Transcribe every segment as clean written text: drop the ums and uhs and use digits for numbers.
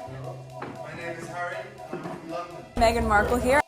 My name is Harry, and I'm from London. Meghan Markle here.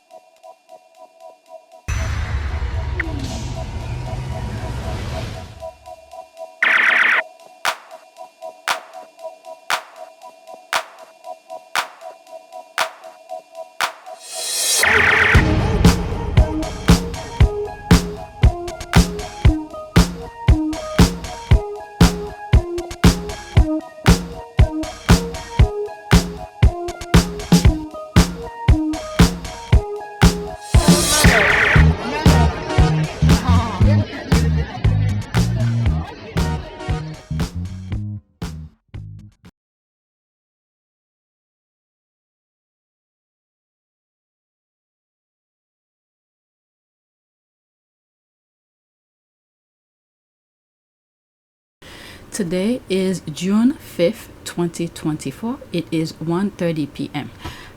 Today is June 5th, 2024. It is 1:30 p.m.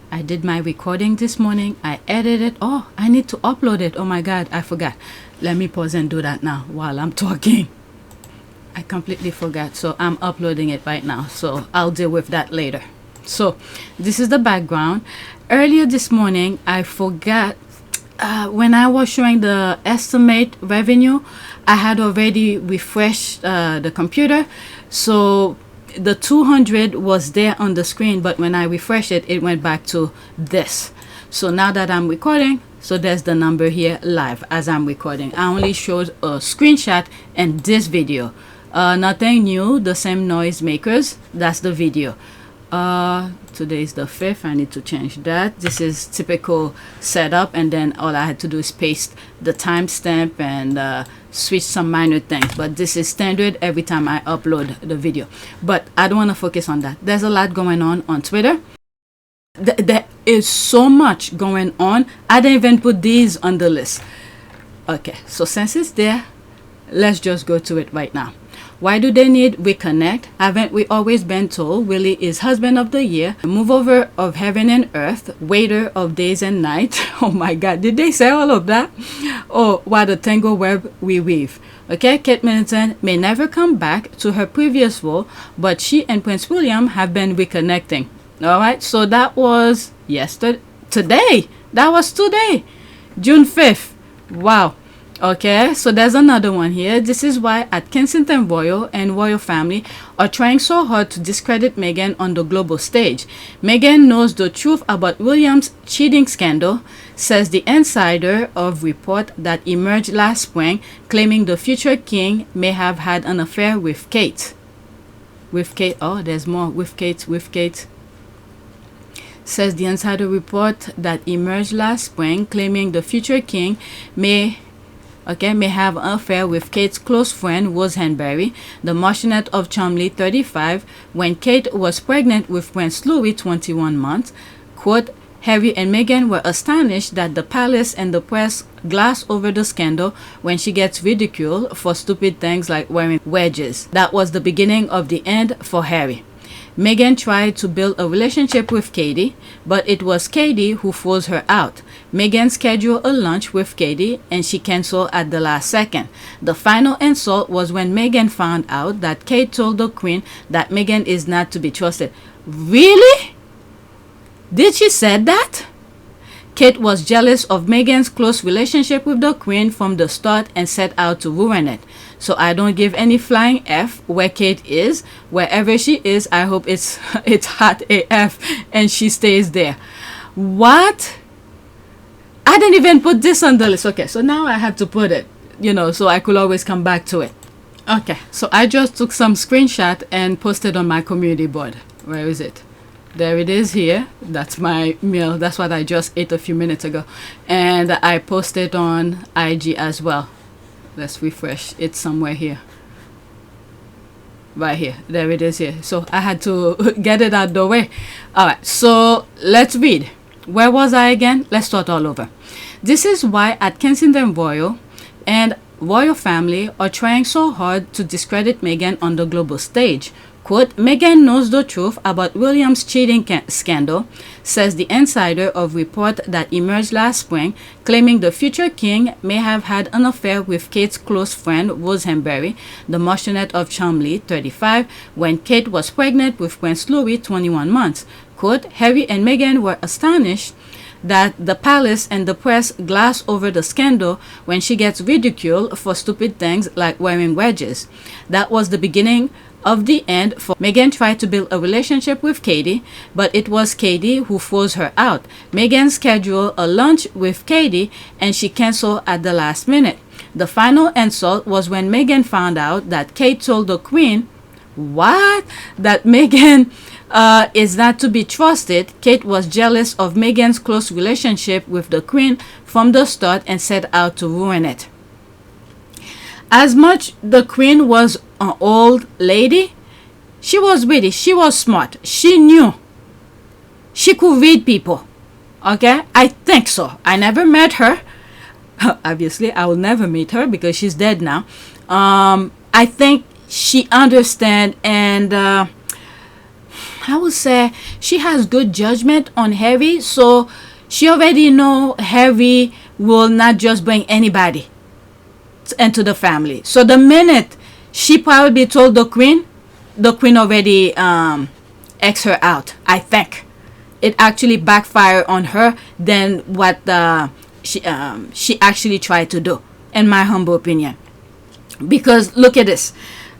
I did my recording this morning. I edited. Oh, I need to upload it. Oh my God, I forgot. Let me pause and do that now while I'm talking. I completely forgot. So I'm uploading it right now. So I'll deal with that later. So this is the background. Earlier this morning, I forgot. When I was showing the estimate revenue, I had already refreshed the computer, so the 200 was there on the screen, but when I refreshed it, it went back to this. So now that I'm recording, so there's the number here live as I'm recording. I only showed a screenshot and this video. Nothing new, the same noise makers. That's the video. Today is the 5th. I need to change that. This is typical setup, and then all I had to do is paste the timestamp and switch some minor things, but this is standard every time I upload the video. But I don't want to focus on that. There's a lot going on Twitter. There is so much going on. I didn't even put these on the list. Okay, so since it's there, let's just go to it right now. Why do they need reconnect? Haven't we always been told Willie is husband of the year, mover of heaven and earth, waiter of days and nights? Oh my God, did they say all of that? Oh, what a tangle web we weave. Okay, Kate Middleton may never come back to her previous role, but she and Prince William have been reconnecting. All right, so that was yesterday. Today, that was today, June 5th. Wow. Okay, so there's another one here. This is why at Kensington Royal and Royal Family are trying so hard to discredit Meghan on the global stage. Meghan knows the truth about William's cheating scandal, says the insider of report that emerged last spring, claiming the future king may have had an affair with Kate. With Kate, oh, there's more. With Kate. Says the insider report that emerged last spring, claiming the future king may have an affair with Kate's close friend Rose Henbury, the Marchioness of Cholmondeley, 35, when Kate was pregnant with Prince Louis, 21 months. Quote, Harry and Meghan were astonished that the palace and the press glass over the scandal when she gets ridiculed for stupid things like wearing wedges. That was the beginning of the end for Harry. Meghan tried to build a relationship with Katie, but it was Katie who froze her out. Meghan scheduled a lunch with Katie, and she canceled at the last second. The final insult was when Meghan found out that Kate told the Queen that Meghan is not to be trusted. Really? Did she say that? Kate was jealous of Meghan's close relationship with the Queen from the start and set out to ruin it. So I don't give any flying F where Kate is. Wherever she is, I hope it's hot AF and she stays there. What? I didn't even put this on the list. Okay, so now I have to put it, so I could always come back to it. Okay, so I just took some screenshot and posted on my community board. Where is it? There it is here. That's my meal. That's what I just ate a few minutes ago. And I posted on IG as well. Let's refresh. It's somewhere here. Right here. There it is here. So I had to get it out the way. All right. So let's read. Where was I again? Let's start all over. This is why at Kensington Royal and Royal Family are trying so hard to discredit Meghan on the global stage. Quote, Meghan knows the truth about William's cheating scandal, says the insider of report that emerged last spring, claiming the future king may have had an affair with Kate's close friend Rose Henbury, the Marchioness of Cholmondeley, 35, when Kate was pregnant with Prince Louis, 21 months. quote, Harry and Meghan were astonished that the palace and the press glass over the scandal when she gets ridiculed for stupid things like wearing wedges. That was the beginning of the end for Meghan. Tried to build a relationship with Katie, but it was Katie who froze her out. Meghan scheduled a lunch with Katie and she canceled at the last minute. The final insult was when Meghan found out that Kate told the Queen that Meghan is not to be trusted. Kate was jealous of Meghan's close relationship with the Queen from the start and set out to ruin it. As much the Queen was an old lady, she was witty, she was smart, she knew, she could read people. Okay, I think so. I never met her. Obviously, I will never meet her because she's dead now. I think she understands, and I would say she has good judgment on Harry, so she already know Harry will not just bring anybody into the family. So the minute she probably told the Queen already X her out. I think it actually backfired on her than what she actually tried to do, in my humble opinion. Because look at this.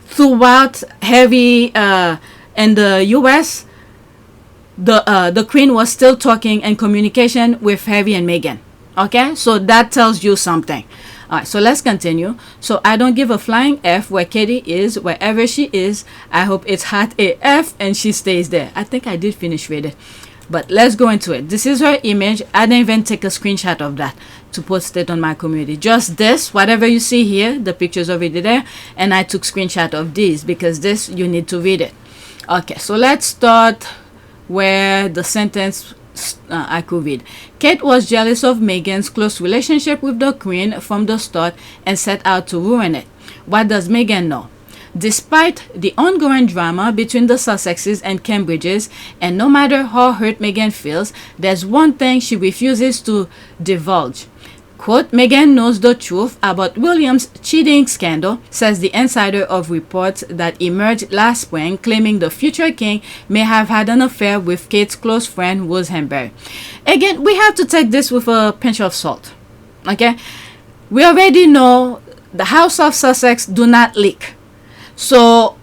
Throughout Harry and the US, the Queen was still talking and communication with Harry and Meghan. Okay, so that tells you something. All right, so let's continue. So I don't give a flying F where Katie is, wherever she is. I hope it's hot AF and she stays there. I think I did finish with it, but let's go into it. This is her image. I didn't even take a screenshot of that to post it on my community. Just this, whatever you see here, the picture's already there, and I took screenshot of these because this, you need to read it. Okay, so let's start where the sentence I could read. Kate was jealous of Meghan's close relationship with the Queen from the start and set out to ruin it. What does Meghan know? Despite the ongoing drama between the Sussexes and Cambridges, and no matter how hurt Meghan feels, there's one thing she refuses to divulge. Quote, Meghan knows the truth about William's cheating scandal, says the insider of reports that emerged last spring claiming the future king may have had an affair with Kate's close friend Rosemary. Again, we have to take this with a pinch of salt. Okay? We already know the House of Sussex do not leak. So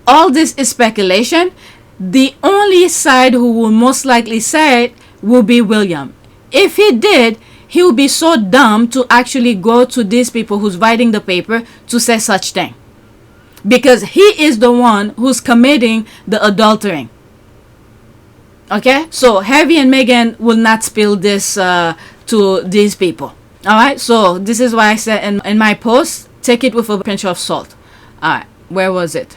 all this is speculation. The only side who will most likely say it will be William. If he did, he would be so dumb to actually go to these people who's writing the paper to say such thing, because he is the one who's committing the adultering. Okay, so Harry and Meghan will not spill this to these people. All right, so this is why I said in my post, take it with a pinch of salt. All right, where was it?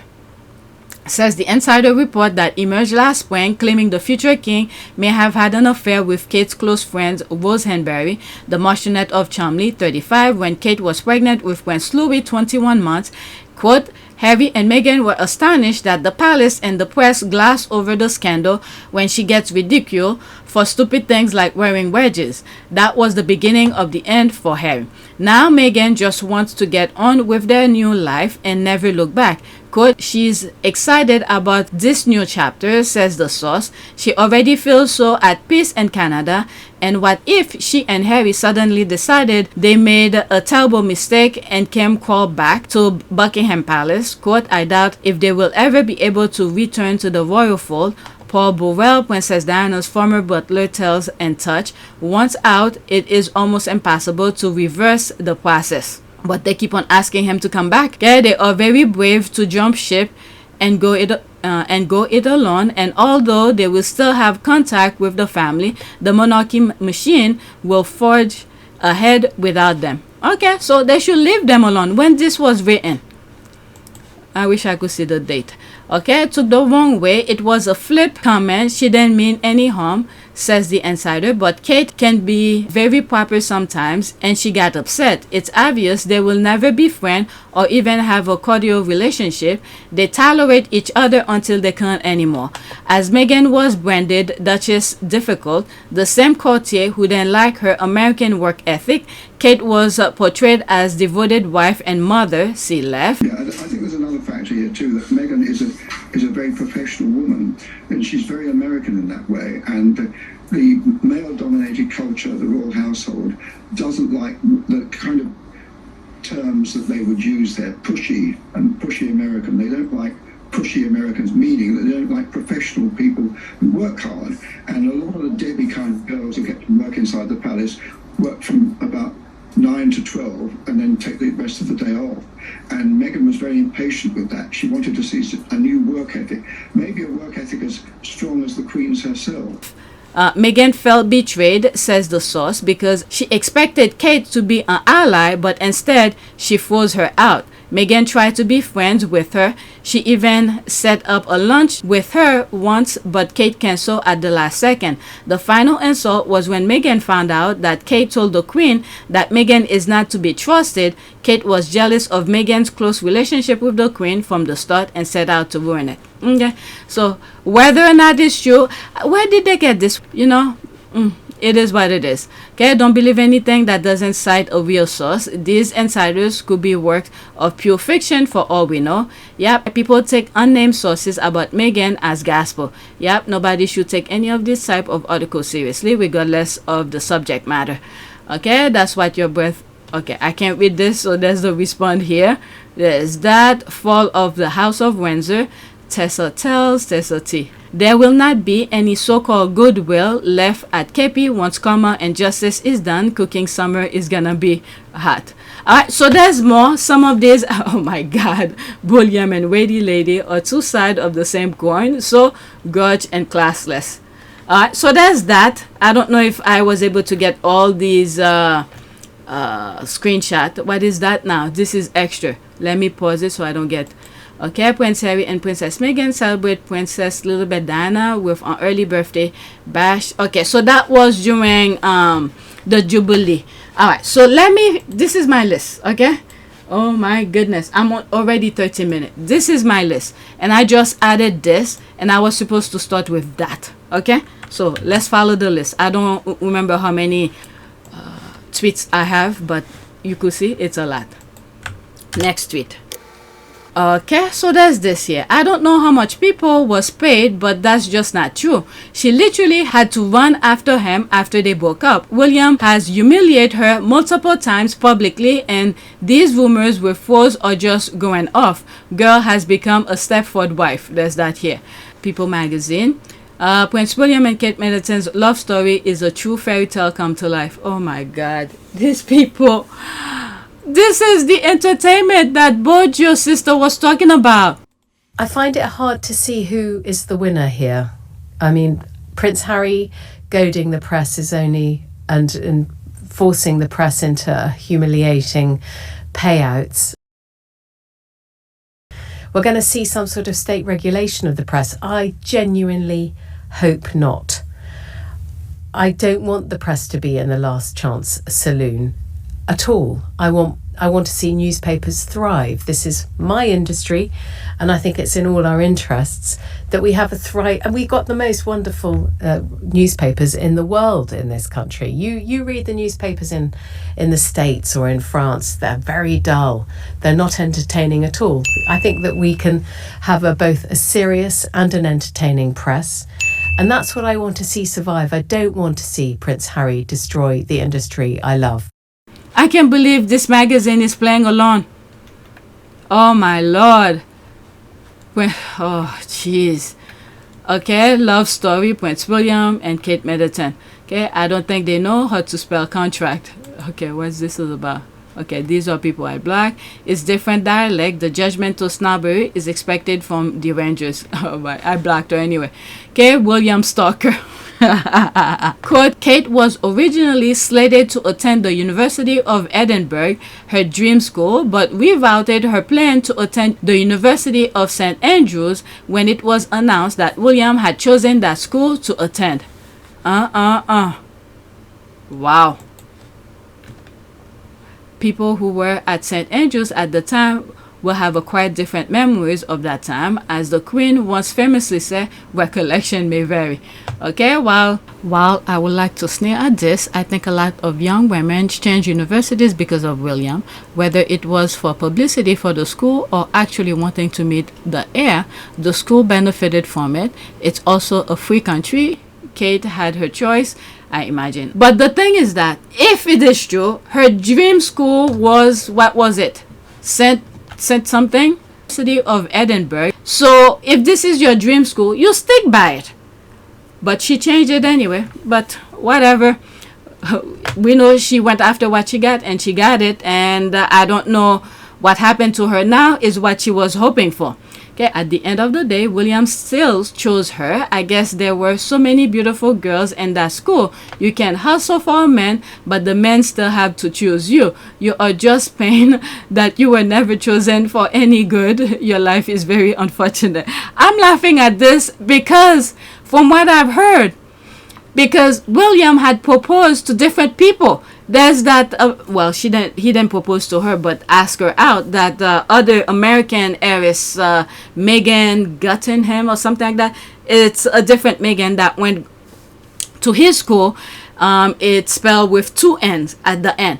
Says the insider report that emerged last spring claiming the future king may have had an affair with Kate's close friend Rosemary, the Marchioness of Cholmondeley, 35, when Kate was pregnant with Prince Louis, 21 months. Quote, Harry and Meghan were astonished that the palace and the press glass over the scandal when she gets ridiculed for stupid things like wearing wedges. That was the beginning of the end for Harry. Now Meghan just wants to get on with their new life and never look back. Quote, she's excited about this new chapter, says the source. She already feels so at peace in Canada. And what if she and Harry suddenly decided they made a terrible mistake and came crawled back to Buckingham Palace? Quote, I doubt if they will ever be able to return to the royal fold. Paul Burrell, Princess Diana's former butler, tells In Touch, once out, it is almost impossible to reverse the process. But they keep on asking him to come back. Yeah, they are very brave to jump ship and go it alone. And although they will still have contact with the family, the monarchy machine will forge ahead without them. Okay, so they should leave them alone. When this was written, I wish I could see the date. Okay, it took the wrong way. It was a flip comment. She didn't mean any harm, says the insider, but Kate can be very proper sometimes and she got upset. It's obvious they will never be friends or even have a cordial relationship. They tolerate each other until they can't anymore. As Meghan was branded Duchess difficult, the same courtier who didn't like her American work ethic, Kate was portrayed as devoted wife and mother. See left. Yeah, I think there's another factor here too, that Meghan is is a very professional woman, and she's very American in that way. And the male-dominated culture of the royal household doesn't like the kind of terms that they would use there, pushy and pushy American. They don't like pushy Americans, meaning that they don't like professional people who work hard. And a lot of the Debbie kind of girls who get to work inside the palace work from about 9 to 12 and then take the rest of the day off. And Meghan was very impatient with that. She wanted to see a new work ethic, maybe a work ethic as strong as the Queen's herself. Meghan felt betrayed, says the source, because she expected Kate to be an ally, but instead she froze her out. Meghan tried to be friends with her. She even set up a lunch with her once, but Kate canceled at the last second. The final insult was when Meghan found out that Kate told the Queen that Meghan is not to be trusted. Kate was jealous of Meghan's close relationship with the Queen from the start and set out to ruin it. Okay, so whether or not it's true, where did they get this? You know, it is what it is. Okay, don't believe anything that doesn't cite a real source. These insiders could be works of pure fiction for all we know. Yep, people take unnamed sources about Meghan as gospel. Yep, nobody should take any of this type of articles seriously, regardless of the subject matter. Okay, that's what your breath. Okay, I can't read this, so there's the response here. There's that fall of the House of Windsor. Tessa tells Tessa T. There will not be any so-called goodwill left at KP once karma and justice is done. Cooking summer is gonna be hot. Alright, so there's more. Some of these, oh my god, William and Weighty Lady are two sides of the same coin. So grudge and classless. Alright, so there's that. I don't know if I was able to get all these screenshot. What is that now? This is extra. Let me pause it so I don't get. Okay, Prince Harry and Princess Meghan celebrate Princess Lilibet Diana with an early birthday bash. Okay, so that was during the Jubilee. Alright, so this is my list, okay? Oh my goodness, I'm on already 30 minutes. This is my list, and I just added this, and I was supposed to start with that, okay? So let's follow the list. I don't remember how many tweets I have, but you could see it's a lot. Next tweet. Okay, so there's this here. I don't know how much people was paid, but that's just not true. She literally had to run after him after they broke up. William has humiliated her multiple times publicly, and these rumors with foes are just going off. Girl has become a Stepford wife. There's that here. People magazine. Prince William and Kate Middleton's love story is a true fairy tale come to life. Oh my god, these people. This is the entertainment that Bojo's sister was talking about. I find it hard to see who is the winner here. I mean, Prince Harry goading the press is only and forcing the press into humiliating payouts. We're going to see some sort of state regulation of the press. I genuinely hope not. I don't want the press to be in the last chance saloon at all. I want to see newspapers thrive. This is my industry, and I think it's in all our interests that we have a thrive. And we got the most wonderful newspapers in the world in this country. You read the newspapers in the States or in France, they're very dull. They're not entertaining at all. I think that we can have both a serious and an entertaining press. And that's what I want to see survive. I don't want to see Prince Harry destroy the industry I love. I can't believe this magazine is playing along. Oh my lord. Oh jeez. Okay, love story, Prince William and Kate Middleton. Okay, I don't think they know how to spell contract. Okay, what's this all about? Okay, these are people I block. It's different dialect. The judgmental snobbery is expected from the Rangers. Oh my, I blocked her anyway. Okay, William Stalker. Quote, Kate was originally slated to attend the University of Edinburgh, her dream school, but rerouted her plan to attend the University of St. Andrews when it was announced that William had chosen that school to attend. Wow. People who were at St. Andrews at the time will have a quite different memories of that time. As the Queen once famously said, recollection may vary. Okay, while I would like to sneer at this, I think a lot of young women change universities because of William, whether it was for publicity for the school or actually wanting to meet the heir. The school benefited from it. It's also a free country. Kate had her choice, I imagine. But the thing is that if it is true, her dream school was, what was it? Saint something? City of Edinburgh. So if this is your dream school, you stick by it. But she changed it anyway. But whatever. We know she went after what she got, and she got it. And I don't know what happened to her now is what she was hoping for. Okay, at the end of the day, William still chose her. I guess there were so many beautiful girls in that school. You can hustle for a man, but the men still have to choose you. You are just pain that you were never chosen for any good. Your life is very unfortunate. I'm laughing at this because from what I've heard, because William had proposed to different people. There's that, well, he didn't propose to her, but ask her out. That other American heiress, Meghan Guttenham or something like that. It's a different Meghan that went to his school. It's spelled with 2 N's at the end.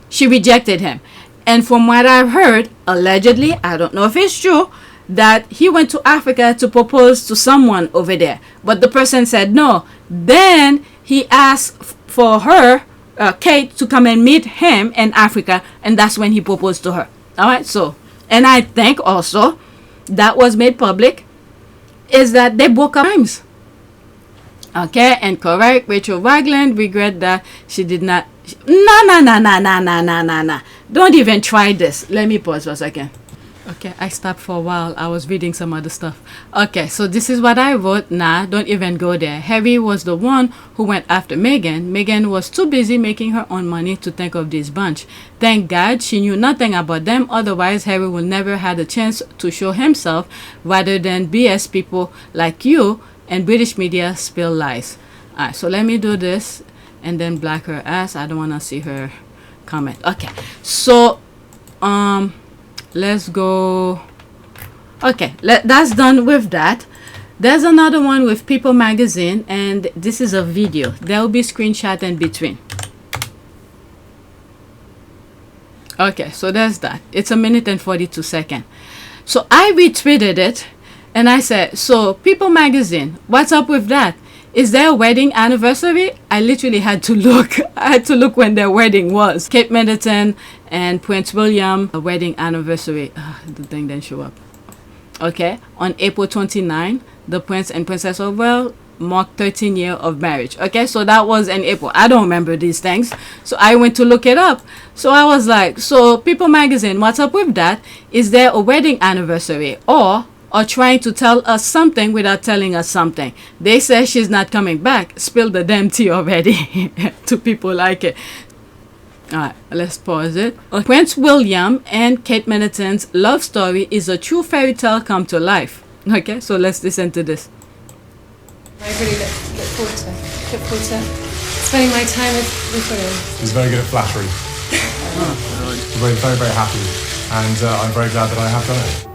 She rejected him. And from what I've heard, allegedly, I don't know if it's true, that he went to Africa to propose to someone over there. But the person said no. Then he asked for her, Kate, to come and meet him in Africa, and that's when he proposed to her. All right, so, and I think also that was made public is that they broke up times. Okay, and correct, Rachel Ragland regret that she did not. No. Don't even try this. Let me pause for a second. Okay, I stopped for a while. I was reading some other stuff. Okay, so this is what I wrote. Nah, don't even go there. Harry was the one who went after Meghan. Meghan was too busy making her own money to think of this bunch. Thank God she knew nothing about them. Otherwise, Harry would never had a chance to show himself rather than BS people like you and British media spill lies. Alright, so let me do this and then black her ass. I don't want to see her comment. Okay, so, let's go. Okay, that's done with that. There's another one with People magazine, and this is a video. There will be screenshot in between. Okay, so there's that. It's 1 minute and 42 seconds. So I retweeted it and I said, so People magazine, what's up with that? Is their wedding anniversary? I literally had to look. I had to look when their wedding was. Kate Middleton and Prince William, a wedding anniversary. The thing didn't show up. Okay, on April 29, the Prince and Princess of Wales marked 13 years of marriage. Okay, so that was in April. I don't remember these things, so I went to look it up. So I was like, so People magazine, what's up with that? Is there a wedding anniversary or trying to tell us something without telling us something? They say she's not coming back. Spill the damn tea already. To people like it. Alright, let's pause it. Prince William and Kate Middleton's love story is a true fairy tale come to life. Okay, so let's listen to this. I really look forward to spending my time with William. He's very good at flattery. We're very, very happy, and I'm very glad that I have done it.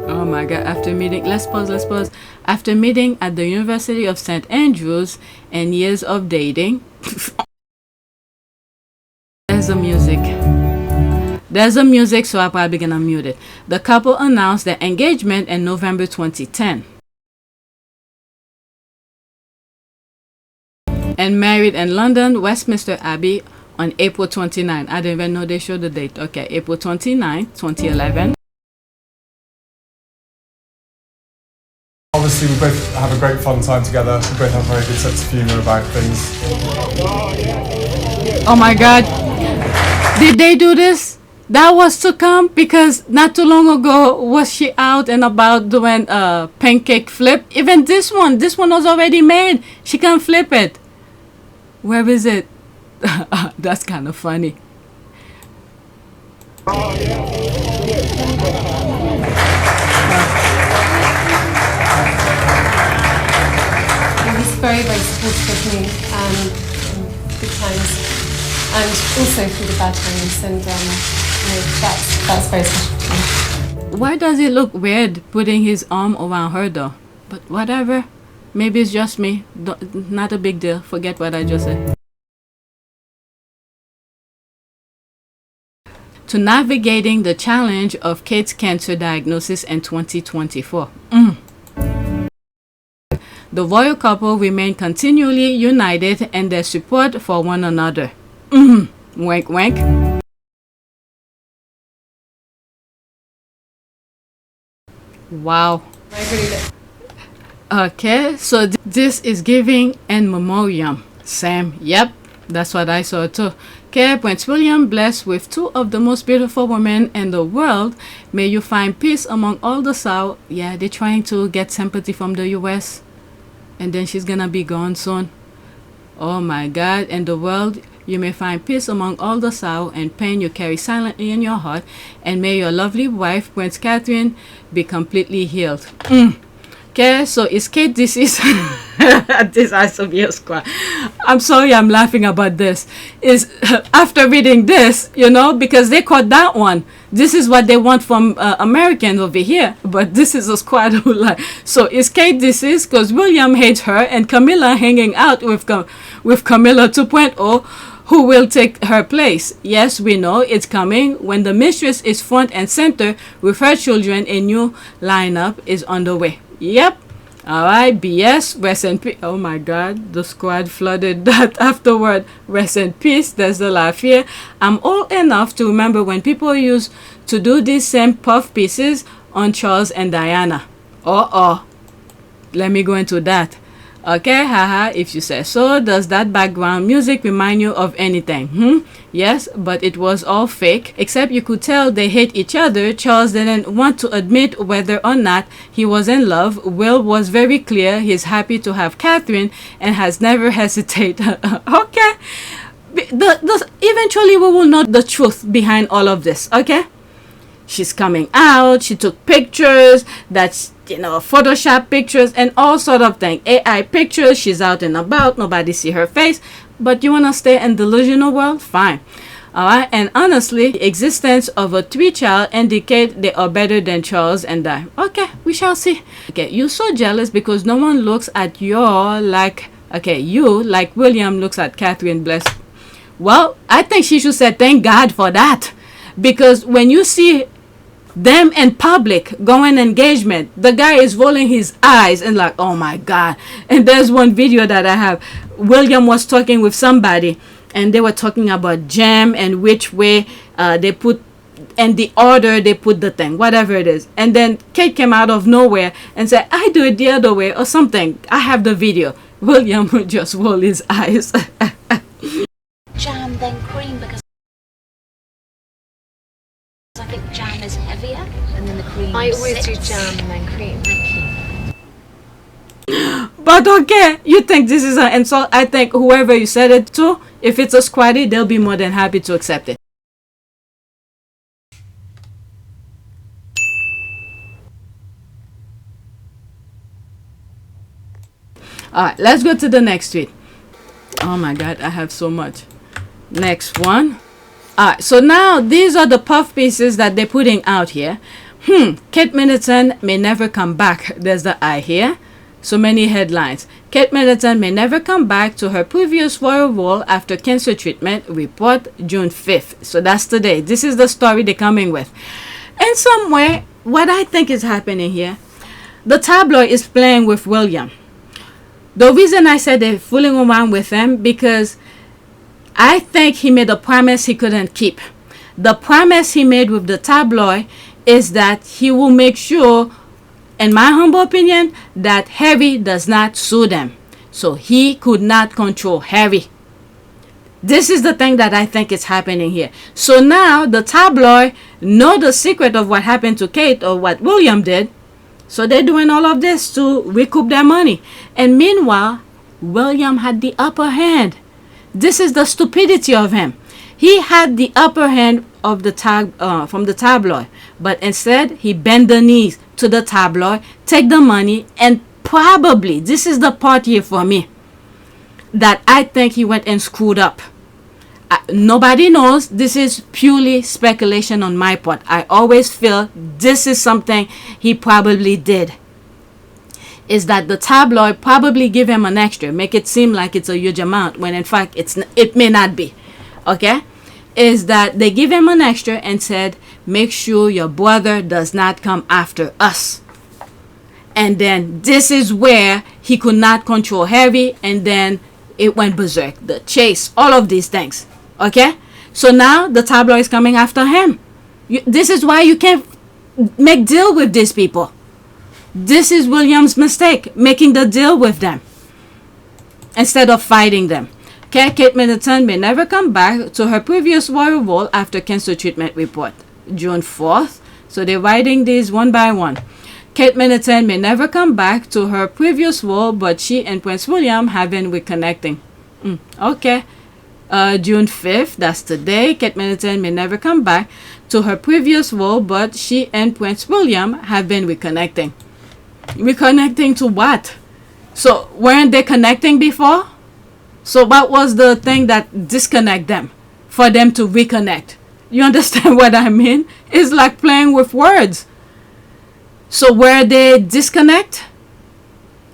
Oh my god, after meeting, let's pause. After meeting at the University of St. Andrews and years of dating, there's a music, so I'm probably gonna mute it. The couple announced their engagement in November 2010 and married in London, Westminster Abbey on April 29. I didn't even know they showed the date. Okay, April 29, 2011. Obviously, we both have a great fun time together. We both have a very good sense of humour about things. Oh my god, did they do this? That was to come, because not too long ago was she out and about doing a pancake flip. Even this one was already made. She can flip it. Where is it? That's kind of funny. He's very, very supportive of me in good times and also through the bad times. And That's very special to me. Why does it look weird putting his arm around her though? But whatever. Maybe it's just me. Not a big deal. Forget what I just said. To navigating the challenge of Kate's cancer diagnosis in 2024. The royal couple remain continually united in their support for one another. Wink, wink. Wow. Okay, so this is giving in memoriam. Sam, yep, that's what I saw too. Okay, Prince William, blessed with two of the most beautiful women in the world. May you find peace among all the South. Yeah, they're trying to get sympathy from the US. And then she's gonna be gone soon. Oh my God, in the world, you may find peace among all the sorrow and pain you carry silently in your heart. And may your lovely wife, Prince Catherine, be completely healed. Okay, so is Kate deceased? This has to be a squad. I'm sorry I'm laughing about this. Is after reading this, you know, because they caught that one. This is what they want from Americans over here. But this is a squad who like. So is Kate deceased? Because William hates her and Camilla hanging out with Camilla 2.0. Who will take her place? Yes, we know it's coming. When the mistress is front and center with her children, a new lineup is underway. Yep. Alright, BS, rest in peace. Oh my God, the squad flooded that afterward. Rest in peace, there's the laugh here. I'm old enough to remember when people used to do these same puff pieces on Charles and Diana. Let me go into that. Okay, haha, if you say so. Does that background music remind you of anything? Yes, but it was all fake. Except you could tell they hate each other. Charles didn't want to admit whether or not he was in love. Will was very clear he's happy to have Catherine and has never hesitated. Okay. Eventually we will know the truth behind all of this, okay? She's coming out, she took pictures, that's, you know, Photoshop pictures and all sort of thing. AI pictures, she's out and about, nobody see her face. But you want to stay in delusional world? Fine. Alright, and honestly, the existence of a 3-child indicate they are better than Charles and Di. Okay, we shall see. Okay, you're so jealous because no one looks at your like, okay, you like William looks at Catherine Bless. Well, I think she should say thank God for that. Because when you see them in public going engagement, the guy is rolling his eyes and like, oh my God. And there's one video that I have. William was talking with somebody and they were talking about jam and which way they put and the order they put the thing, whatever it is. And then Kate came out of nowhere and said, I do it the other way or something. I have the video. William would just roll his eyes. Jam then cream, because I think jam is heavier and then the cream I always do sits. jam and then cream. But okay, you think this is an insult? I think whoever you said it to, if it's a squatty, they'll be more than happy to accept it. Alright, let's go to the next tweet. Oh my God, I have so much. Next one. Alright, so now these are the puff pieces that they're putting out here. Kate Middleton may never come back. There's the I here. So many headlines. Kate Middleton may never come back to her previous royal role after cancer treatment. Report June 5th. So that's today. This is the story they're coming with. In some way, what I think is happening here, the tabloid is playing with William. The reason I said they're fooling around with him, because I think he made a promise he couldn't keep. The promise he made with the tabloid is that he will make sure, in my humble opinion, that Harry does not sue them. So he could not control Harry. This is the thing that I think is happening here. So now the tabloid know the secret of what happened to Kate or what William did. So they're doing all of this to recoup their money. And meanwhile, William had the upper hand. This is the stupidity of him. He had the upper hand of the from the tabloid, but instead he bent the knees to the tabloid, take the money, and probably, this is the part here for me, that I think he went and screwed up. Nobody knows. This is purely speculation on my part. I always feel this is something he probably did. Is that the tabloid probably give him an extra, make it seem like it's a huge amount, when in fact it may not be. Okay? Is that they give him an extra and said, make sure your brother does not come after us. And then this is where he could not control Harry, and then it went berserk. The chase, all of these things. Okay? So now the tabloid is coming after him. This is why you can't make deal with these people. This is William's mistake, making the deal with them instead of fighting them. Okay, Kate Middleton may never come back to her previous royal role after cancer treatment report. June 4th. So they're writing these one by one. Kate Middleton may never come back to her previous role, but she and Prince William have been reconnecting. Okay. June 5th, that's today. Kate Middleton may never come back to her previous role, but she and Prince William have been reconnecting. Reconnecting to what? So weren't they connecting before? So what was the thing that disconnect them for them to reconnect? You understand what I mean? It's like playing with words. So were they disconnect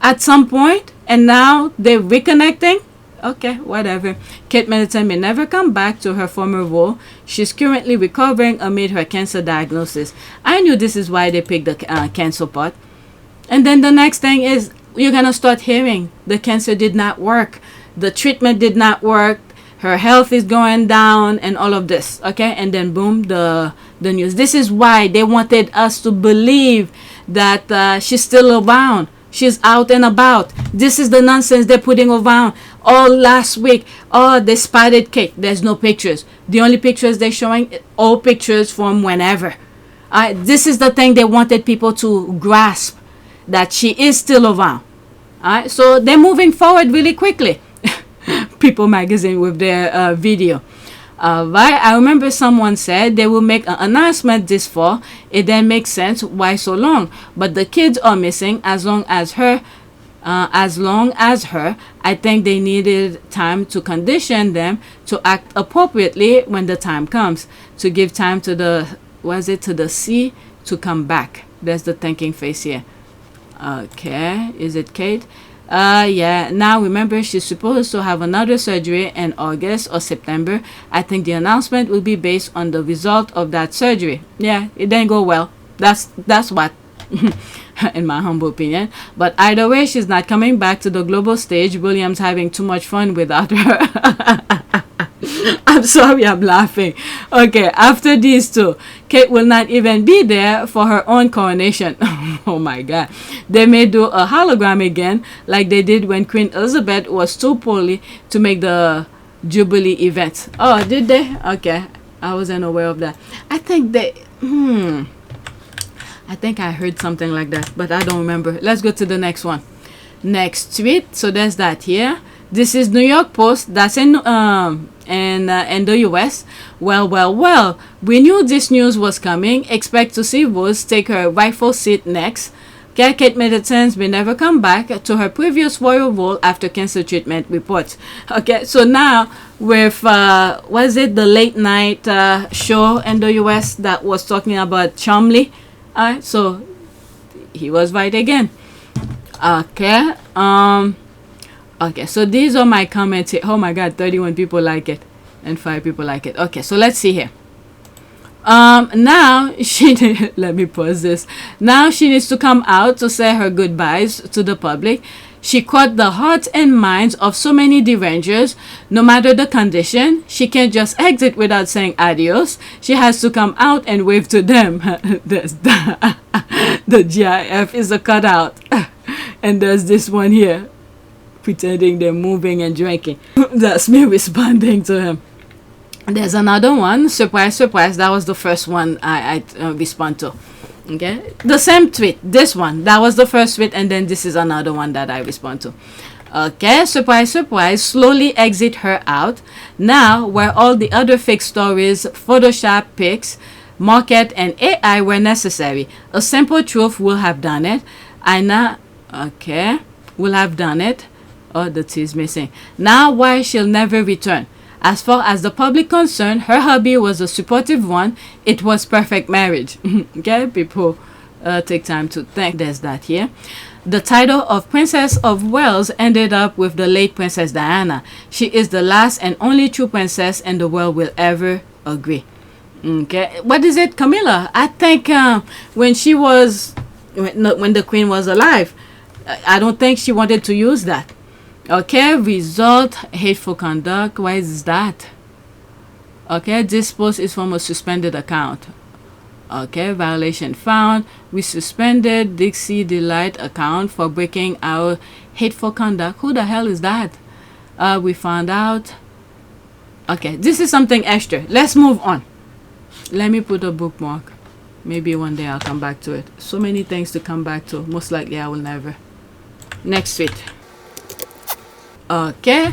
at some point and now they're reconnecting? Okay, whatever. Kate Middleton may never come back to her former role. She's currently recovering amid her cancer diagnosis. I knew this is why they picked the cancer part. And then the next thing is you're going to start hearing the cancer did not work. The treatment did not work. Her health is going down and all of this. Okay. And then boom, the news. This is why they wanted us to believe that she's still around. She's out and about. This is the nonsense they're putting around. All last week, they spotted Kate. There's no pictures. The only pictures they're showing, all pictures from whenever. This is the thing they wanted people to grasp, that she is still around. So they're moving forward really quickly. People magazine with their video. Right? I remember someone said they will make an announcement this fall. It then makes sense why so long. But the kids are missing as long as her. I think they needed time to condition them to act appropriately when the time comes. To give time to the sea to come back. That's the thinking face here. Okay, is it Kate? Yeah, now remember she's supposed to have another surgery in August or September. I think the announcement will be based on the result of that surgery. Yeah, it didn't go well. That's what in my humble opinion. But either way, she's not coming back to the global stage. William's having too much fun without her. I'm sorry, I'm laughing. Okay, after these two, Kate will not even be there for her own coronation. Oh my God. They may do a hologram again, like they did when Queen Elizabeth was too poorly to make the Jubilee event. Oh, did they? Okay, I wasn't aware of that. I think they... I think I heard something like that, but I don't remember. Let's go to the next one. Next tweet. So there's that here. This is New York Post. That's in the US. Well. We knew this news was coming. Expect to see Rose take her rightful seat next. Kate Middleton may never come back to her previous royal role after cancer treatment reports. Okay, so now with was it the late night show in the US that was talking about Chumley? So he was right again. Okay. Okay, so these are my comments here. Oh my God, 31 people like it and 5 people like it. Okay, so let's see here. Now she let me pause this. Now she needs to come out to say her goodbyes to the public. She caught the hearts and minds of so many derangers. No matter the condition, she can't just exit without saying adios. She has to come out and wave to them. The GIF is a cutout. And there's this one here, pretending they're moving and drinking. That's me responding to him. There's another one. Surprise, surprise. That was the first one I respond to. Okay, the same tweet. This one, that was the first tweet, and then this is another one that I respond to. Okay, surprise, surprise. Slowly exit her out. Now, where all the other fake stories, Photoshop pics, market, and AI were necessary, a simple truth will have done it. Will have done it. Oh, the T is missing. Now, why she'll never return. As far as the public concerned, her hubby was a supportive one. It was perfect marriage. Okay, people take time to think. There's that here. The title of Princess of Wales ended up with the late Princess Diana. She is the last and only true princess, and the world will ever agree. Okay, what is it, Camilla? I think when the Queen was alive, I don't think she wanted to use that. Okay, result, hateful conduct. Why is that? Okay, this post is from a suspended account. Okay, violation found. We suspended Dixie Delight account for breaking our hateful conduct. Who the hell is that? We found out. Okay, this is something extra. Let's move on. Let me put a bookmark. Maybe one day I'll come back to it. So many things to come back to. Most likely I will never. Next tweet. Okay,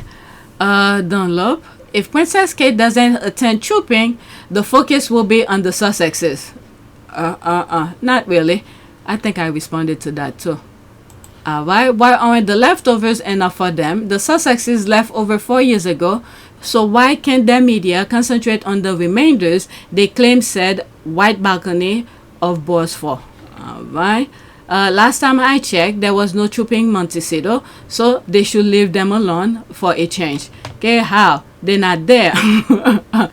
Dunlop. If Princess Kate doesn't attend trooping, the focus will be on the Sussexes. Not really. I think I responded to that too. Why aren't the leftovers enough for them? The Sussexes left over 4 years ago, so why can't their media concentrate on the remainders they claim said white balcony of Bosfor? Alright. Last time I checked, there was no trooping Montecito, so they should leave them alone for a change. Okay, how? They're not there.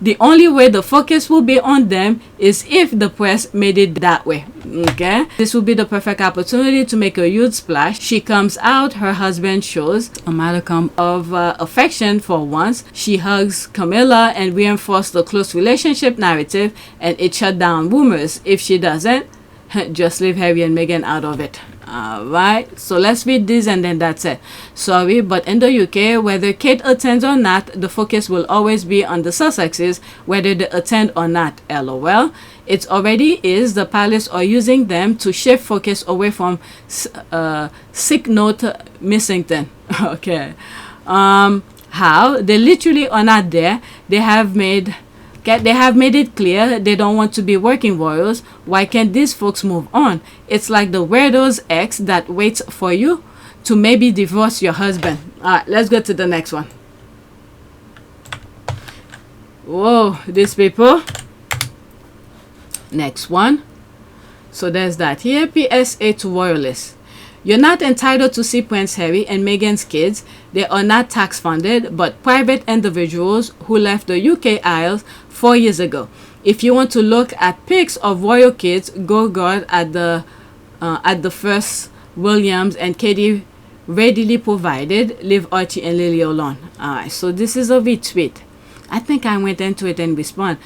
The only way the focus will be on them is if the press made it that way. Okay, this will be the perfect opportunity to make a huge splash. She comes out, her husband shows a modicum of affection for once. She hugs Camilla and reinforces the close relationship narrative, and it shut down rumors. If she doesn't, just leave Harry and Meghan out of it. Alright, so let's read this and then that's it. Sorry, but in the UK, whether Kate attends or not, the focus will always be on the Sussexes, whether they attend or not. LOL. It already is. The palace are using them to shift focus away from sick note Missington. Okay. How? They literally are not there. They have made it clear they don't want to be working royals. Why can't these folks move on? It's like the weirdo's ex that waits for you to maybe divorce your husband. Alright, let's go to the next one. Whoa, these people. Next one. So there's that here. PSA to royalists. You're not entitled to see Prince Harry and Meghan's kids. They are not tax funded, but private individuals who left the UK Isles 4 years ago. If you want to look at pics of royal kids, go guard at the first Williams and Katie readily provided. Leave Archie and Lily alone. Alright, so this is a retweet. I think I went into it and respond.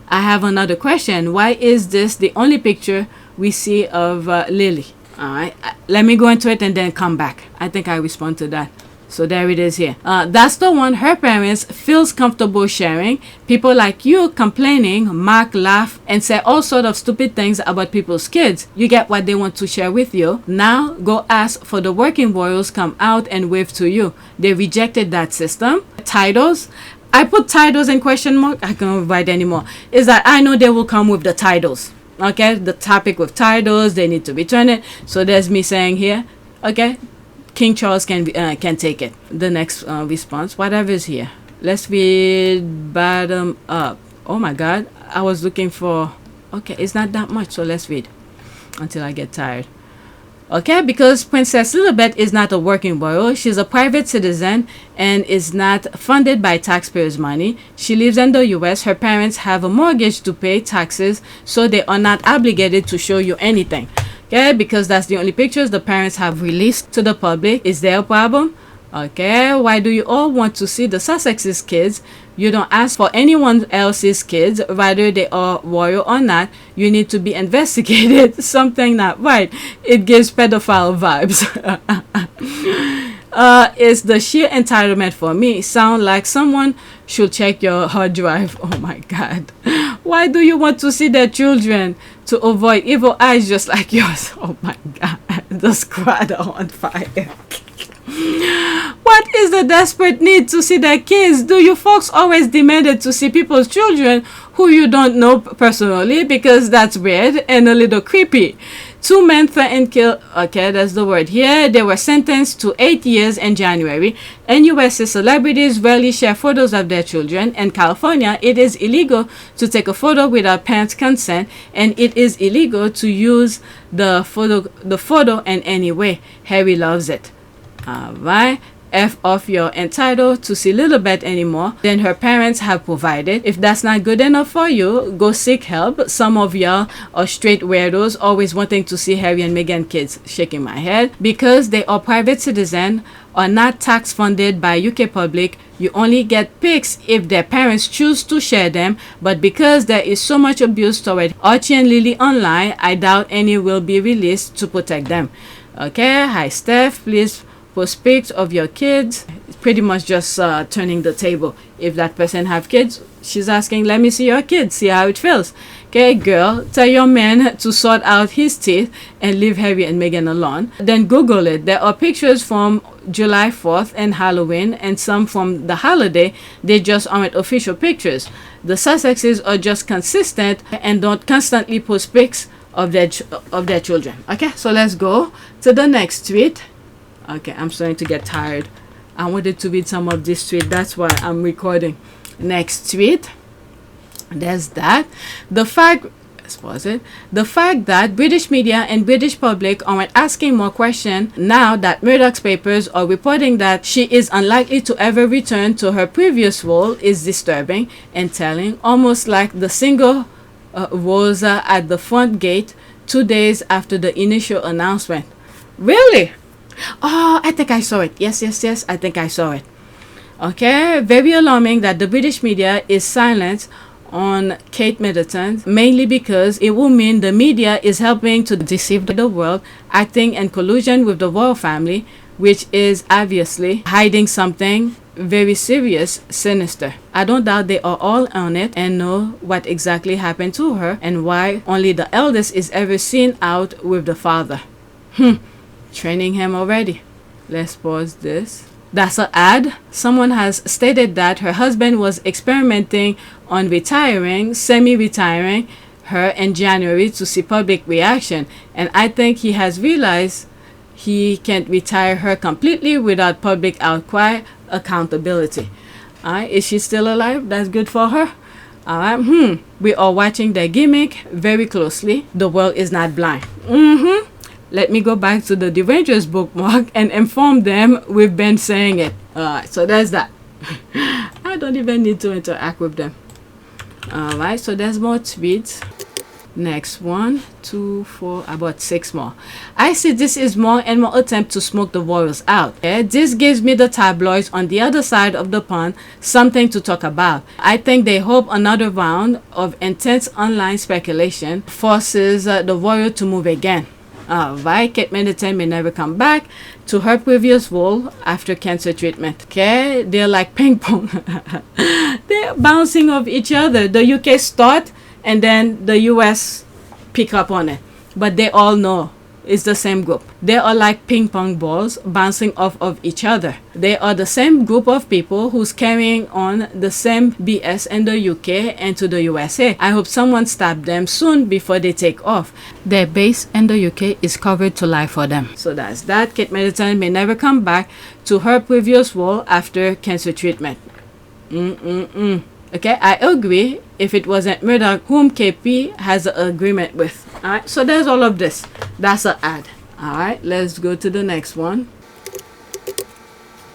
I have another question. Why is this the only picture we see of Lily? Alright, let me go into it and then come back. I think I respond to that. So there it is here. That's the one her parents feels comfortable sharing. People like you complaining, mock, laugh, and say all sort of stupid things about people's kids. You get what they want to share with you. Now go ask for the working royals come out and wave to you. They rejected that system. Titles. I put titles in question mark. I can't write anymore. Is that I know they will come with the titles. Okay, the topic with titles, they need to return it. So there's me saying here, okay, King Charles can take it. The next response, whatever is here. Let's read bottom up. Oh my God, I was looking for. Okay, it's not that much, so let's read until I get tired. Okay, because Princess Elizabeth is not a working royal. She's a private citizen and is not funded by taxpayers' money. She lives in the US. Her parents have a mortgage to pay taxes, so they are not obligated to show you anything. Okay, because that's the only pictures the parents have released to the public. Is there a problem? Okay, why do you all want to see the Sussexes kids? You don't ask for anyone else's kids, whether they are royal or not. You need to be investigated. Something not right. It gives pedophile vibes. It's the sheer entitlement for me. Sound like someone should check your hard drive. Oh my God. Why do you want to see their children? To avoid evil eyes just like yours. Oh my God. The squad are on fire. What is the desperate need to see their kids? Do you folks always demanded to see people's children who you don't know personally because that's weird and a little creepy? 2 men threatened kill. Okay, that's the word here. They were sentenced to 8 years in January. In USA, celebrities rarely share photos of their children. In California, it is illegal to take a photo without parents' consent, and it is illegal to use the photo in any way. Harry loves it. All right. F off, you're entitled to see Lili Pics anymore than her parents have provided. If that's not good enough for you, go seek help. Some of y'all are straight weirdos always wanting to see Harry and Meghan kids. Shaking my head. Because they are private citizens, are not tax funded by UK public, you only get pics if their parents choose to share them. But because there is so much abuse toward Archie and Lily online, I doubt any will be released to protect them. Okay, hi Steph, please post pics of your kids. It's pretty much just turning the table. If that person have kids, she's asking, let me see your kids, see how it feels. Okay, girl, tell your man to sort out his teeth and leave Harry and Meghan alone. Then Google it. There are pictures from July 4th and Halloween and some from the holiday. They just aren't official pictures. The Sussexes are just consistent and don't constantly post pics of their children. Okay, so let's go to the next tweet. Okay, I'm starting to get tired. I wanted to read some of this tweet. That's why I'm recording. Next tweet. There's that. The fact that British media and British public aren't asking more questions now that Murdoch's papers are reporting that she is unlikely to ever return to her previous role is disturbing and telling. Almost like the single Rosa at the front gate 2 days after the initial announcement. Really? Oh, I think I saw it. Yes, I think I saw it. Okay, very alarming that the British media is silent on Kate Middleton, mainly because it will mean the media is helping to deceive the world, acting in collusion with the royal family, which is obviously hiding something very serious, sinister. I don't doubt they are all on it and know what exactly happened to her and why only the eldest is ever seen out with the father. Training him already. Let's pause this. That's an ad. Someone has stated that her husband was experimenting on retiring, semi-retiring her in January to see public reaction, and I think he has realized he can't retire her completely without public outcry, accountability. Is she still alive? That's good for her. We are watching their gimmick very closely. The world is not blind. Let me go back to the Derangers bookmark and inform them we've been saying it. Alright, so there's that. I don't even need to interact with them. Alright, so there's more tweets. Next 1, 2, 4, about 6 more. I see this is more and more attempt to smoke the royals out. Okay? This gives me the tabloids on the other side of the pond something to talk about. I think they hope another round of intense online speculation forces the royal to move again. Alright, Kate Middleton may never come back to her previous role after cancer treatment. Okay, they're like ping pong. They're bouncing off each other. The UK start and then the US pick up on it. But they all know it's the same group. They are like ping pong balls bouncing off of each other. They are the same group of people who's carrying on the same BS in the UK and to the USA. I hope someone stops them soon before they take off. Their base in the UK is covered to life for them. So that's that. Kate Middleton may never come back to her previous role after cancer treatment. Okay, I agree if it wasn't Murdoch whom KP has an agreement with. Alright, so there's all of this. That's an ad. Alright, let's go to the next one.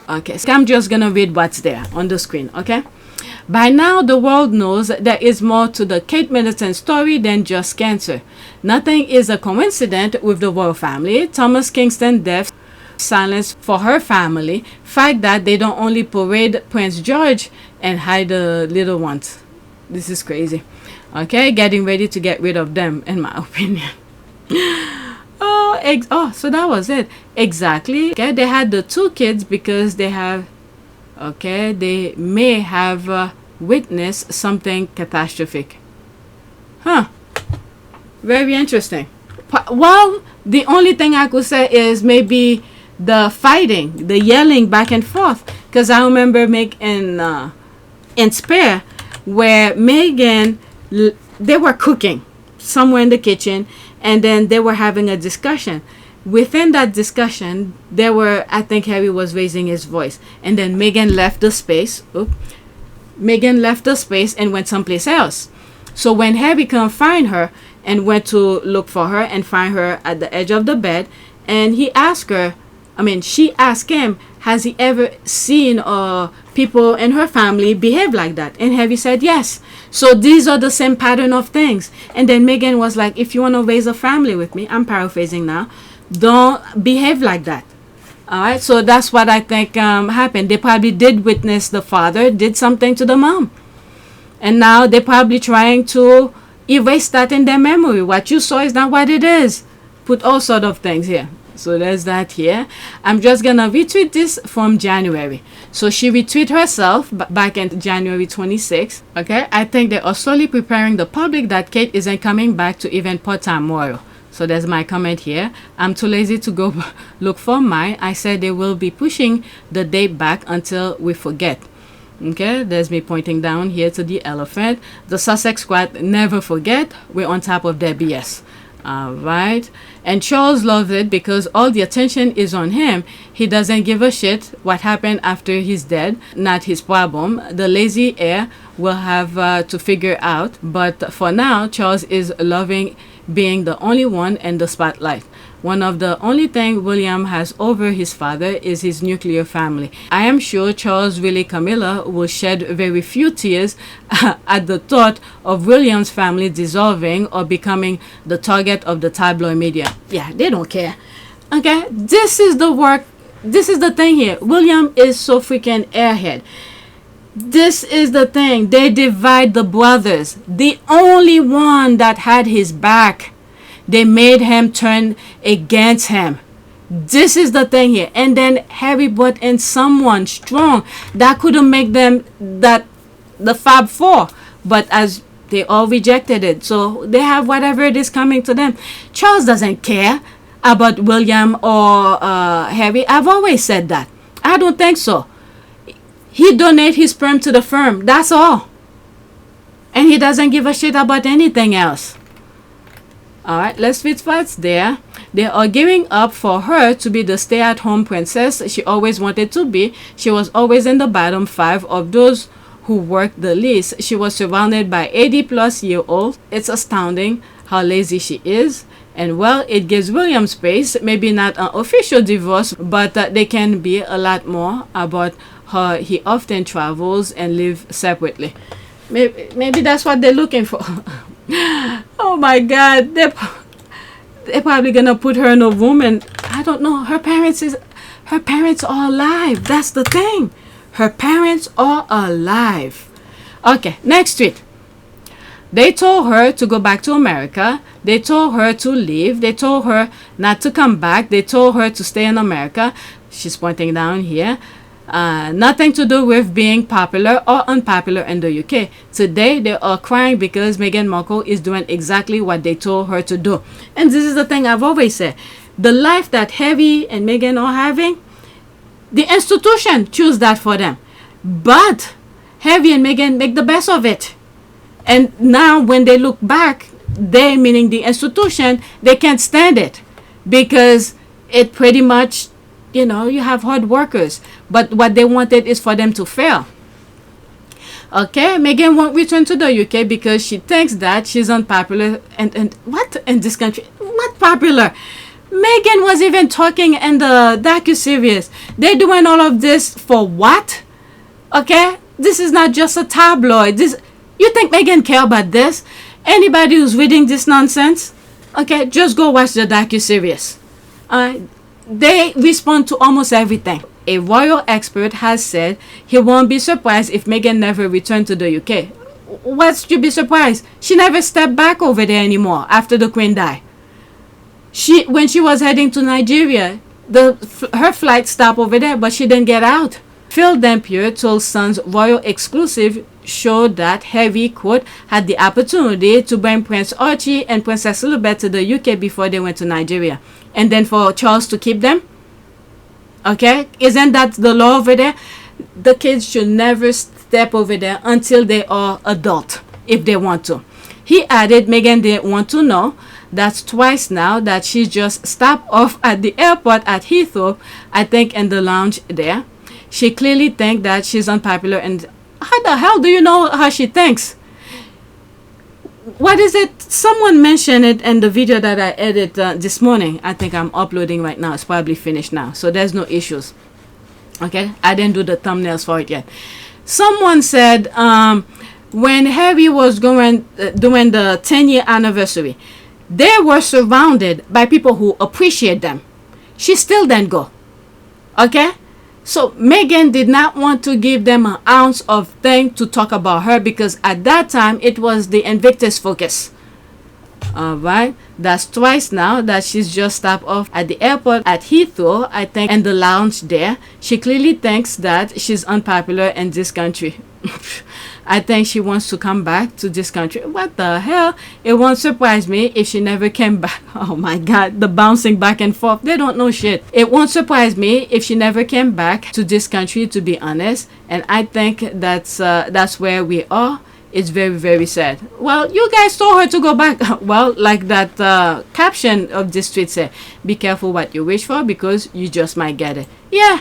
Okay, so I'm just gonna read what's there on the screen, okay? By now, the world knows there is more to the Kate Middleton story than just cancer. Nothing is a coincidence with the royal family. Thomas Kingston's death, silence for her family, fact that they don't only parade Prince George and hide the little ones. This is crazy. Okay, getting ready to get rid of them, in my opinion. So that was it. Exactly. Okay, they had the 2 kids because they have, okay, they may have witnessed something catastrophic. Very interesting. Well, the only thing I could say is maybe the fighting, the yelling back and forth. Because I remember in Spare, where Meghan, they were cooking somewhere in the kitchen, and then they were having a discussion. Within that discussion, I think Harry was raising his voice, and then Meghan left the space. Meghan left the space and went someplace else. So when Harry couldn't find her and went to look for her and find her at the edge of the bed, and she asked him, has he ever seen people in her family behave like that? And Harry said yes. So these are the same pattern of things. And then Meghan was like, if you want to raise a family with me, I'm paraphrasing now, don't behave like that. All right, so that's what I think happened. They probably did witness the father did something to the mom, and now they're probably trying to erase that in their memory. What you saw is not what it is. Put all sort of things here. So there's that here. I'm just gonna retweet this from January. So she retweeted herself back in January 26th. Okay, I think they are slowly preparing the public that Kate isn't coming back to even part-time royal. So there's my comment here. I'm too lazy to go look for mine. I said they will be pushing the date back until we forget. Okay, there's me pointing down here to the elephant. The Sussex squad never forget. We're on top of their BS. All right. And Charles loves it because all the attention is on him. He doesn't give a shit what happened after he's dead. Not his problem. The lazy heir will have to figure out. But for now, Charles is loving being the only one in the spotlight. One of the only things William has over his father is his nuclear family. I am sure Charles, really Camilla, will shed very few tears at the thought of William's family dissolving or becoming the target of the tabloid media. Yeah, they don't care. Okay, this is the thing here. William is so freaking airhead. This is the thing. They divide the brothers. The only one that had his back, they made him turn against him. This is the thing here. And then Harry brought in someone strong that couldn't make them the Fab Four. But as they all rejected it, so they have whatever it is coming to them. Charles doesn't care about William or Harry. I've always said that. I don't think so. He donates his sperm to the firm. That's all. And he doesn't give a shit about anything else. Alright, let's switch what's there. They are gearing up for her to be the stay-at-home princess she always wanted to be. She was always in the bottom 5 of those who worked the least. She was surrounded by 80-plus-year-olds. It's astounding how lazy she is. And well, it gives William space. Maybe not an official divorce, but they can be a lot more about how he often travels and live separately. Maybe that's what they're looking for. Oh my God, they're probably gonna put her in a room, and I don't know. Her parents are alive. That's the thing. Her parents are alive. Okay, next tweet. They told her to go back to America. They told her to leave. They told her not to come back. They told her to stay in America. She's pointing down here. Nothing to do with being popular or unpopular in the UK. Today, they are crying because Meghan Markle is doing exactly what they told her to do. And this is the thing I've always said. The life that Harry and Meghan are having, the institution choose that for them. But Harry and Meghan make the best of it. And now when they look back, they, meaning the institution, they can't stand it. Because it pretty much, you know, you have hard workers. But what they wanted is for them to fail. Okay, Meghan won't return to the UK because she thinks that she's unpopular. And what in this country? What popular? Meghan was even talking in the docu-series. They're doing all of this for what? Okay, this is not just a tabloid. You think Meghan care about this? Anybody who's reading this nonsense, okay, just go watch the docu-series. They respond to almost everything. A royal expert has said he won't be surprised if Meghan never returned to the UK. What's to be surprised? She never stepped back over there anymore after the Queen died. When she was heading to Nigeria, her flight stopped over there, but she didn't get out. Phil Dampier told Sun's royal exclusive showed that Harry, quote, had the opportunity to bring Prince Archie and Princess Elizabeth to the UK before they went to Nigeria. And then for Charles to keep them? Okay? Isn't that the law over there? The kids should never step over there until they are adult, if they want to. He added Meghan didn't want to know That's twice now that she just stopped off at the airport at Heathrow, I think in the lounge there. She clearly thinks that she's unpopular, and how the hell do you know how she thinks? What is it? Someone mentioned it in the video that I edited this morning. I think I'm uploading right now. It's probably finished now, so there's no issues. Okay, I didn't do the thumbnails for it yet. Someone said when Harry was going doing the 10-year anniversary, they were surrounded by people who appreciate them. She still didn't go. Okay, so Meghan did not want to give them an ounce of thing to talk about her, because at that time it was the Invictus focus. All right, that's twice now that she's just stopped off at the airport at Heathrow, I think, in the lounge there. She clearly thinks that she's unpopular in this country. I think she wants to come back to this country. What the hell? It won't surprise me if she never came back. Oh my God, the bouncing back and forth. They don't know shit. It won't surprise me if she never came back to this country, to be honest. And I think that's where we are. It's very, very sad. Well, you guys told her to go back. Well, like that caption of this tweet said, be careful what you wish for, because you just might get it. Yeah,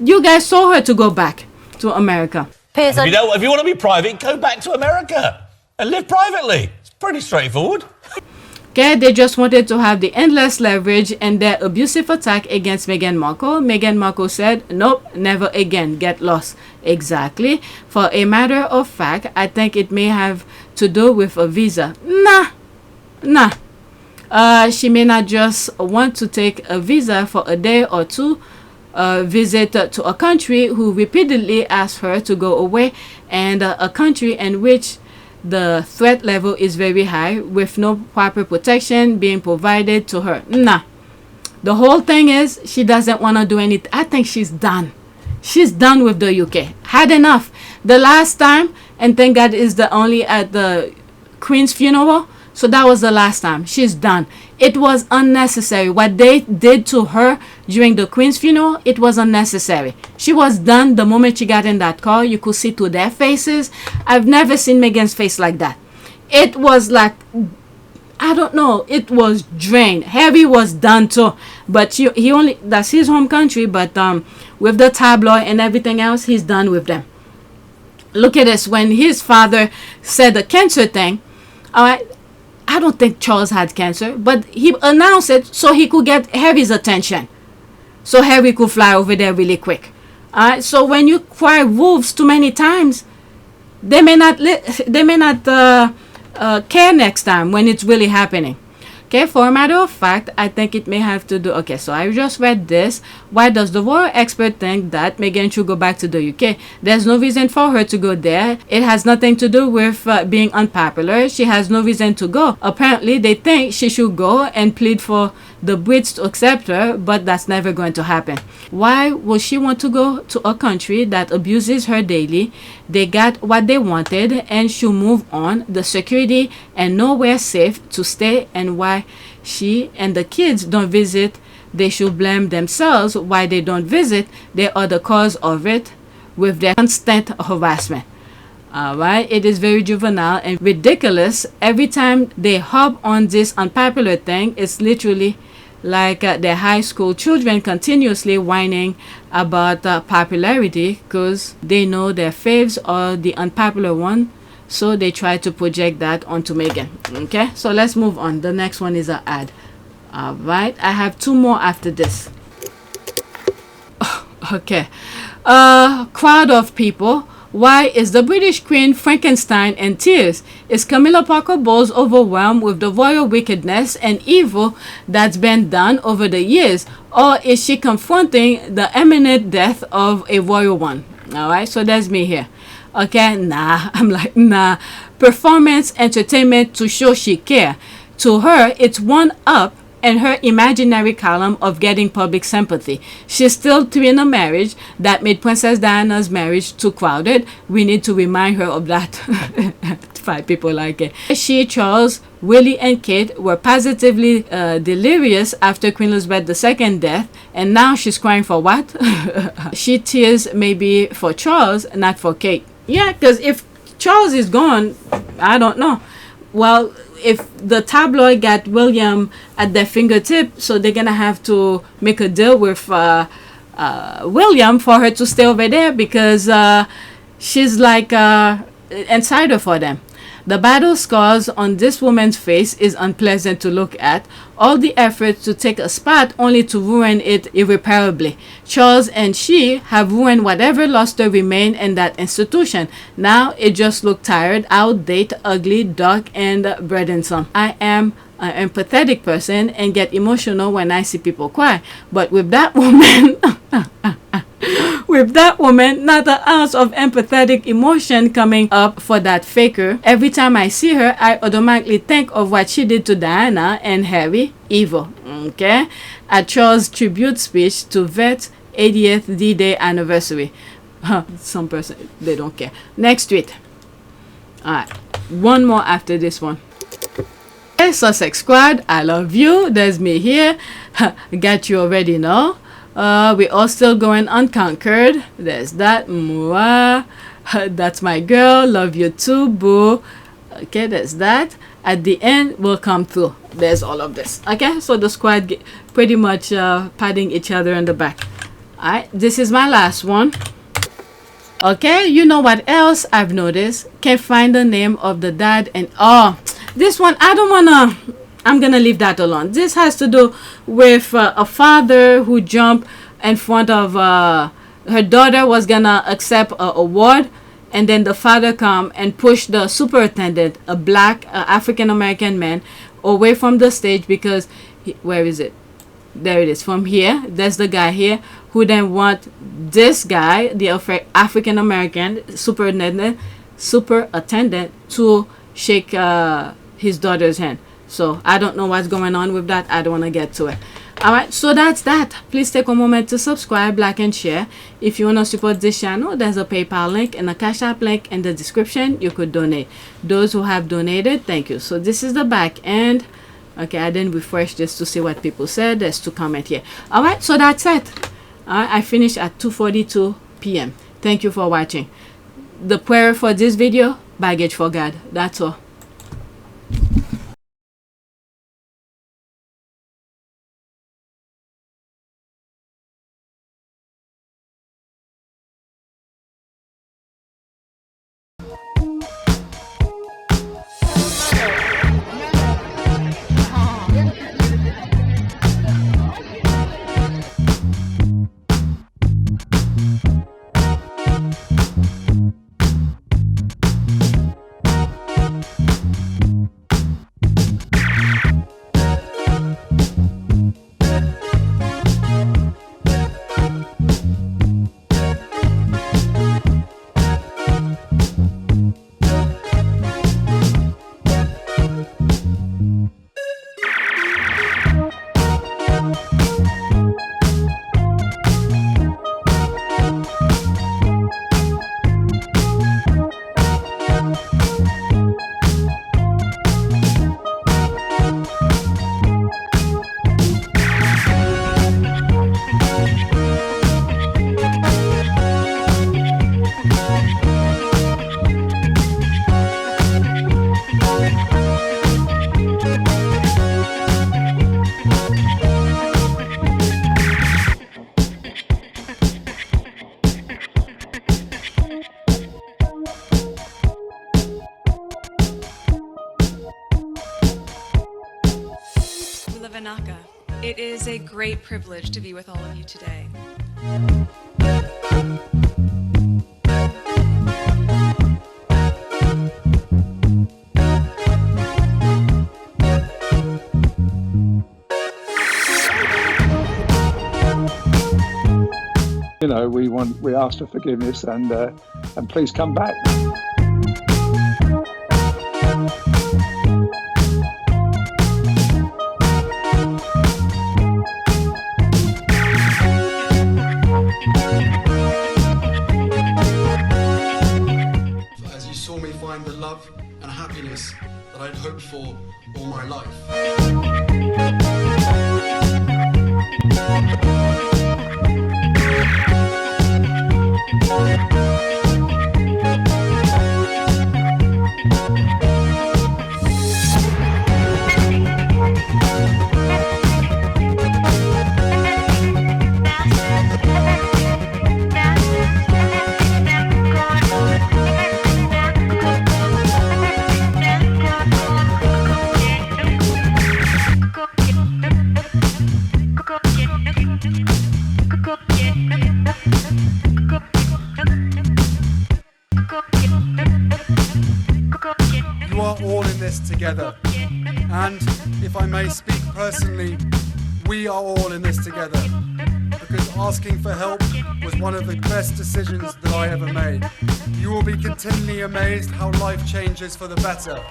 you guys told her to go back to America. Piers, if you want to be private, go back to America and live privately. It's pretty straightforward. Okay, they just wanted to have the endless leverage in their abusive attack against Meghan Markle. Meghan Markle said, nope, never again, get lost. Exactly. For a matter of fact, I think it may have to do with a visa. Nah. She may not just want to take a visa for a day or two, visit to a country who repeatedly asked her to go away, and a country in which the threat level is very high, with no proper protection being provided to her. Nah. The whole thing is she doesn't want to do anything. I think she's done. She's done with the UK. Had enough. The last time, and thank God is the only at the Queen's funeral. So that was the last time. She's done. It was unnecessary. What they did to her during the Queen's funeral, it was unnecessary. She was done the moment she got in that car. You could see to their faces. I've never seen Meghan's face like that. It was like, I don't know, it was drained. Harry was done too. But he only, that's his home country, but with the tabloid and everything else, he's done with them. Look at this. When his father said the cancer thing, all right, I don't think Charles had cancer, but he announced it so he could get Harry's attention, so Harry could fly over there really quick. All right, so when you cry wolves too many times, they may not care next time when it's really happening. Okay, for a matter of fact, I think it may have to do... Okay, so I just read this. Why does the royal expert think that Meghan should go back to the UK? There's no reason for her to go there. It has nothing to do with being unpopular. She has no reason to go. Apparently, they think she should go and plead for the Brits to accept her, but that's never going to happen. Why would she want to go to a country that abuses her daily? They got what they wanted and should move on. The security and nowhere safe to stay, and why she and the kids don't visit, they should blame themselves. Why they don't visit, they are the cause of it with their constant harassment. Alright, it is very juvenile and ridiculous. Every time they hop on this unpopular thing, it's literally like their high school children continuously whining about popularity, because they know their faves are the unpopular one, so they try to project that onto Meghan. Okay, so let's move on. The next one is an ad. All right, I have two more after this. Okay, crowd of people. Why is the British Queen Frankenstein in tears? Is Camilla Parker Bowles overwhelmed with the royal wickedness and evil that's been done over the years? Or is she confronting the imminent death of a royal one? Alright, so that's me here. Okay, nah, I'm like, nah. Performance, entertainment to show she care. To her, it's one up in her imaginary column of getting public sympathy. She's still in a marriage that made Princess Diana's marriage too crowded. We need to remind her of that. 5 people like it. She, Charles, Willie and Kate were positively delirious after Queen Elizabeth II's death, and now she's crying for what? She tears maybe for Charles, not for Kate. Yeah, because if Charles is gone, I don't know. well, if the tabloid got William at their fingertip, so they're gonna have to make a deal with William for her to stay over there, because she's like insider for them. The battle scars on this woman's face is unpleasant to look at. All the efforts to take a spot only to ruin it irreparably. Charles and she have ruined whatever luster remained in that institution. Now it just looks tired, outdated, ugly, dark, and burdensome. I am an empathetic person and get emotional when I see people cry. But with that woman... With that woman, not an ounce of empathetic emotion coming up for that faker. Every time I see her, I automatically think of what she did to Diana and Harry. Evil. Okay? At Charles' tribute speech to Vet's 80th D-Day anniversary. Some person, they don't care. Next tweet. Alright. One more after this one. Hey, Sussex squad, I love you. There's me here. Got you already know. We all still going unconquered. There's that. Mwah. That's my girl. Love you too, boo. Okay, there's that. At the end, we'll come through. There's all of this. Okay, so the squad pretty much patting each other in the back. Alright, this is my last one. Okay, you know what else I've noticed? Can't find the name of the dad, and this one I don't wanna. I'm gonna leave that alone. This has to do with a father who jumped in front of her daughter was gonna accept an award, and then the father come and push the superintendent, a black African American man, away from the stage because where is it? There it is. From here, there's the guy here who then want this guy, the African American superintendent, to shake his daughter's hand. So I don't know what's going on with that. I don't want to get to it. Alright, so that's that. Please take a moment to subscribe, like, and share. If you want to support this channel, there's a PayPal link and a Cash App link in the description. You could donate. Those who have donated, thank you. So this is the back end. Okay, I didn't refresh this to see what people said. There's 2 comments here. Alright, so that's it. I finished at 2:42 p.m. Thank you for watching. The prayer for this video, baggage for God. That's all. It is a great privilege to be with all of you today. You know, we ask for forgiveness and please come back. As you saw me find the love and happiness that I'd hoped for all my life. together. And, if I may speak personally, we are all in this together. Because asking for help was one of the best decisions that I ever made. You will be continually amazed how life changes for the better